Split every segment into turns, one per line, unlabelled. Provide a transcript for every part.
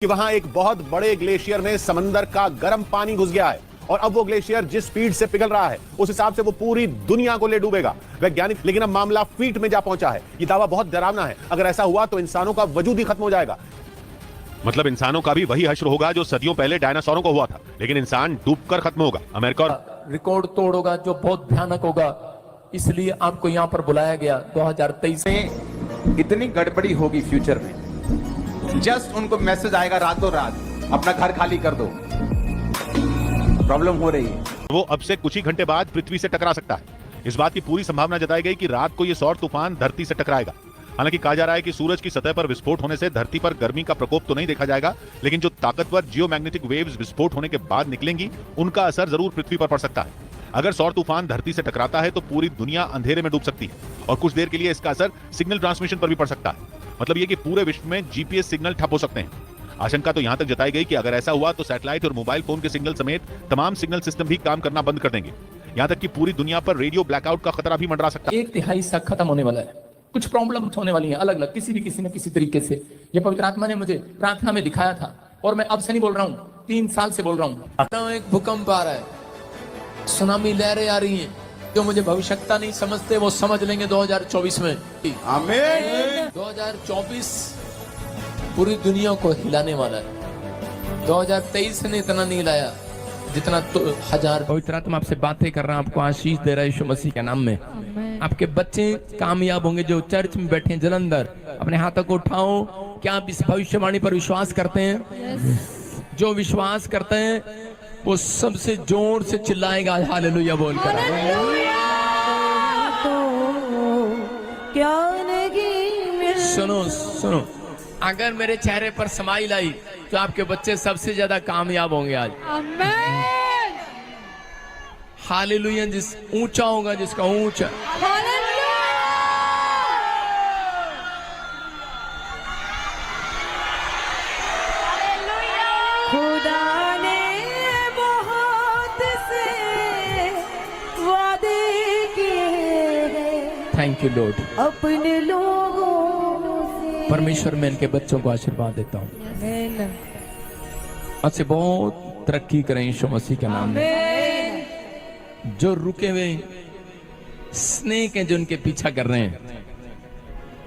कि वहां एक बहुत बड़े ग्लेशियर में समंदर का गर्म पानी घुस गया है और अब वो ग्लेशियर जिस स्पीड से पिघल रहा है उस हिसाब से वो पूरी दुनिया को ले डूबेगा वैज्ञानिक। लेकिन अब मामला फीट में जा पहुंचा है। ये दावा बहुत डरावना है। अगर ऐसा हुआ तो इंसानों का वजूद ही खत्म हो जाएगा। मतलब इंसानों का भी वही हश्र होगा जो सदियों पहले डायनासोरों को हुआ था, लेकिन इंसान डूबकर खत्म होगा। अमेरिका और
रिकॉर्ड तोड़ होगा जो बहुत भयानक होगा, इसलिए आपको यहां पर बुलाया गया। 2023
में इतनी गड़बड़ी होगी फ्यूचर में, जस्ट उनको मैसेज आएगा रातों रात अपना घर खाली कर दो, प्रॉब्लम हो रही है।
वो अब से कुछ ही घंटे बाद पृथ्वी से टकरा सकता है। इस बात की पूरी संभावना जताई गई कि रात को ये सौर तूफान धरती से टकराएगा। हालांकि कहा जा रहा है कि सूरज की सतह पर विस्फोट होने से धरती पर गर्मी का प्रकोप तो नहीं देखा जाएगा, लेकिन जो ताकतवर जियोमैग्नेटिक वेव्स विस्फोट होने के बाद निकलेंगी उनका असर जरूर पृथ्वी पर पड़ सकता है। अगर सौर तूफान धरती से टकराता है तो पूरी दुनिया अंधेरे में डूब सकती है और कुछ देर के लिए इसका असर सिग्नल ट्रांसमिशन पर भी पड़ सकता है। मतलब ये कि पूरे विश्व में जीपीएस सिग्नल ठप हो सकते हैं। आशंका तो यहां तक जताई गई कि अगर ऐसा हुआ तो सैटेलाइट और मोबाइल फोन के सिग्नल समेत तमाम सिग्नल सिस्टम भी काम करना बंद कर देंगे। यहां तक कि पूरी दुनिया पर रेडियो ब्लैकआउट का खतरा भी मंडरा सकता है।
1/3 हिस्सा खत्म होने वाला है। कुछ प्रॉब्लम होने वाली है अलग अलग, किसी न किसी तरीके से। ये पवित्र आत्मा ने मुझे प्रार्थना में दिखाया था और मैं अब से नहीं बोल रहा हूँ, 3 साल से बोल रहा हूँ। एक भूकंप आ रहा है, सुनामी लहरें आ रही हैं। जो मुझे भविष्यता नहीं समझते वो समझ लेंगे 2024 में।
आमीन।
2024 पूरी दुनिया को हिलाने वाला है। 2023 ने इतना नहीं हिलाया जितना तो 1000। पवित्र आत्मा आपसे बातें कर रहा है, आपको आशीष दे रहा है यीशु मसीह के नाम में। आपके बच्चे कामयाब होंगे। जो चर्च में बैठे हैं जलंधर, अपने हाथों को उठाओ। क्या आप इस भविष्यवाणी पर विश्वास करते हैं? जो विश्वास करते हैं वो सबसे जोर से चिल्लाएगा हालेलुया बोलकर। सुनो सुनो, अगर मेरे चेहरे पर स्माइल आई तो आपके बच्चे सबसे ज्यादा कामयाब होंगे आज। हालेलुया। जिस ऊंचा होगा, जिसका ऊंचा।
खुदा ने बहुत से वादे किए,
थैंक यू लॉर्ड।
अपने लोगों से।
परमेश्वर मैं इनके बच्चों को आशीर्वाद देता हूँ। अच्छे बहुत तरक्की करें यीशु मसीह के नाम में। जो रुके हुए स्नेक हैं, जो इनके पीछा कर रहे हैं,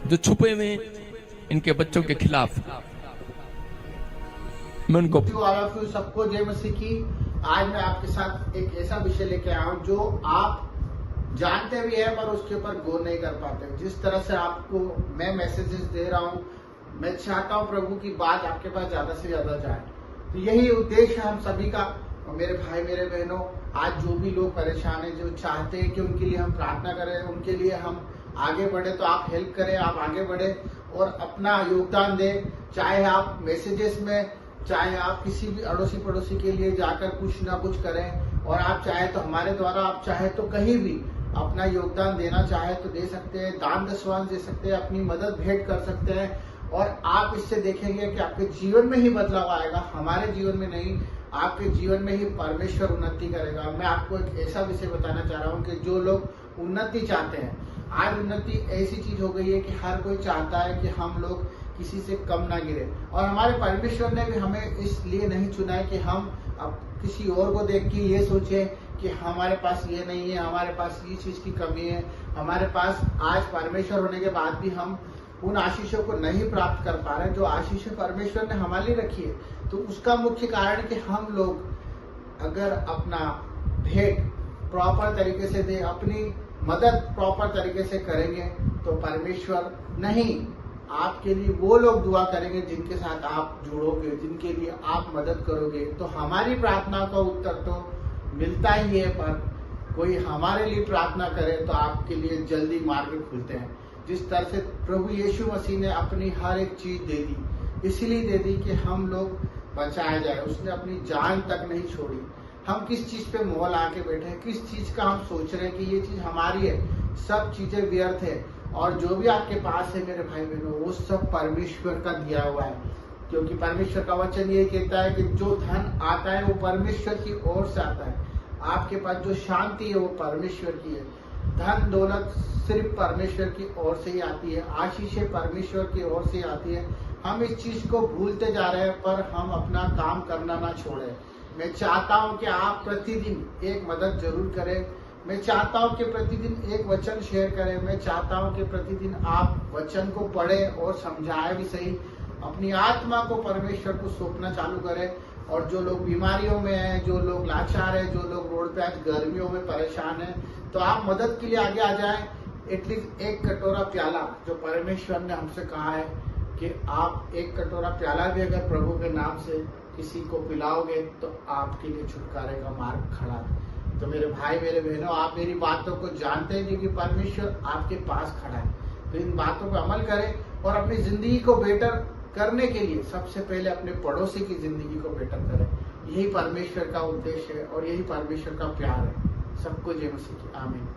जो छुपे हुए इनके बच्चों के खिलाफ, मैं उनको
सबको जय मसीह की। आज मैं आपके साथ एक ऐसा विषय लेके आया हूँ जो आप जानते भी है पर उसके ऊपर गौर नहीं कर पाते। जिस तरह से आपको मैं मैसेजेस दे रहा हूँ, मैं चाहता हूँ प्रभु की बात आपके पास ज्यादा से ज्यादा जाए। तो यही उद्देश्य है हम सभी का। मेरे भाई मेरे बहनों, आज जो भी लोग परेशान हैं, जो चाहते हैं कि उनके लिए हम प्रार्थना करें, उनके लिए हम आगे बढ़े, तो आप हेल्प करें, आप आगे बढ़े और अपना योगदान दें। चाहे आप मैसेजेस में, चाहे आप किसी भी अड़ोसी पड़ोसी के लिए जाकर कुछ ना कुछ करें, और आप चाहे तो हमारे द्वारा, आप चाहे तो कहीं भी अपना योगदान देना चाहे तो दे सकते हैं, दान दशवांश दे सकते हैं, अपनी मदद भेंट कर सकते हैं। और आप इससे देखेंगे कि आपके जीवन में ही बदलाव आएगा, हमारे जीवन में नहीं, आपके जीवन में ही परमेश्वर उन्नति करेगा। मैं आपको एक ऐसा विषय बताना चाह रहा हूँ कि जो लोग उन्नति चाहते हैं, आज उन्नति ऐसी चीज हो गई है कि हर कोई चाहता है कि हम लोग किसी से कम ना गिरे। और हमारे परमेश्वर ने भी हमें इसलिए नहीं चुना है कि हम अब किसी और को देख के ये सोचे कि हमारे पास ये नहीं है, हमारे पास ये चीज की कमी है। हमारे पास आज परमेश्वर होने के बाद भी हम उन आशीषों को नहीं प्राप्त कर पा रहे जो आशीषें परमेश्वर ने हमारे लिए रखी है। तो उसका मुख्य कारण कि हम लोग अगर अपना भेंट प्रॉपर तरीके से दे, अपनी मदद प्रॉपर तरीके से करेंगे, तो परमेश्वर नहीं, आपके लिए वो लोग दुआ करेंगे जिनके साथ आप जुड़ोगे, जिनके लिए आप मदद करोगे। तो हमारी प्रार्थना का उत्तर तो मिलता ही है, पर कोई हमारे लिए प्रार्थना करे तो आपके लिए जल्दी मार्ग खुलते हैं। जिस तरह से प्रभु यीशु मसीह ने अपनी हर एक चीज दे दी, इसलिए दे दी कि हम लोग बचाया जाए। उसने अपनी जान तक नहीं छोड़ी। हम किस चीज पे मोह ला के बैठे हैं, किस चीज का हम सोच रहे हैं कि ये चीज हमारी है, सब चीजें व्यर्थ है। और जो भी आपके पास है मेरे भाई बहनों, वो सब परमेश्वर का दिया हुआ है। क्योंकि परमेश्वर का वचन ये कहता है कि जो धन आता है वो परमेश्वर की ओर से आता है। आपके पास जो शांति है वो परमेश्वर की है। धन दौलत सिर्फ परमेश्वर की ओर से ही आती है, आशीषें परमेश्वर की ओर से आती है। हम इस चीज को भूलते जा रहे हैं, पर हम अपना काम करना ना छोड़े। मैं चाहता हूं कि आप प्रतिदिन एक मदद जरूर करें। मैं चाहता हूं कि प्रतिदिन एक वचन शेयर करें। मैं चाहता हूं कि प्रतिदिन आप वचन को पढ़ें और समझाएं भी सही। अपनी आत्मा को परमेश्वर को सौंपना चालू करें। और जो लोग बीमारियों में हैं, जो लोग लाचार हैं, जो लोग रोड पे आज गर्मियों में परेशान हैं, तो आप मदद के लिए आगे आ जाएं। एटलीस्ट एक कटोरा प्याला, जो परमेश्वर ने हमसे कहा है कि आप एक कटोरा प्याला भी अगर प्रभु के नाम से किसी को पिलाओगे तो आपके लिए छुटकारे का मार्ग खड़ा है। तो मेरे भाई, मेरे बहनों, आप मेरी बातों को जानते हैं क्योंकि परमेश्वर आपके पास खड़ा है। तो इन बातों पर अमल करें और अपनी जिंदगी को बेटर करने के लिए सबसे पहले अपने पड़ोसी की जिंदगी को बेटर करें। यही परमेश्वर का उद्देश्य है और यही परमेश्वर का प्यार है। सबको जय मसीह की आमीन।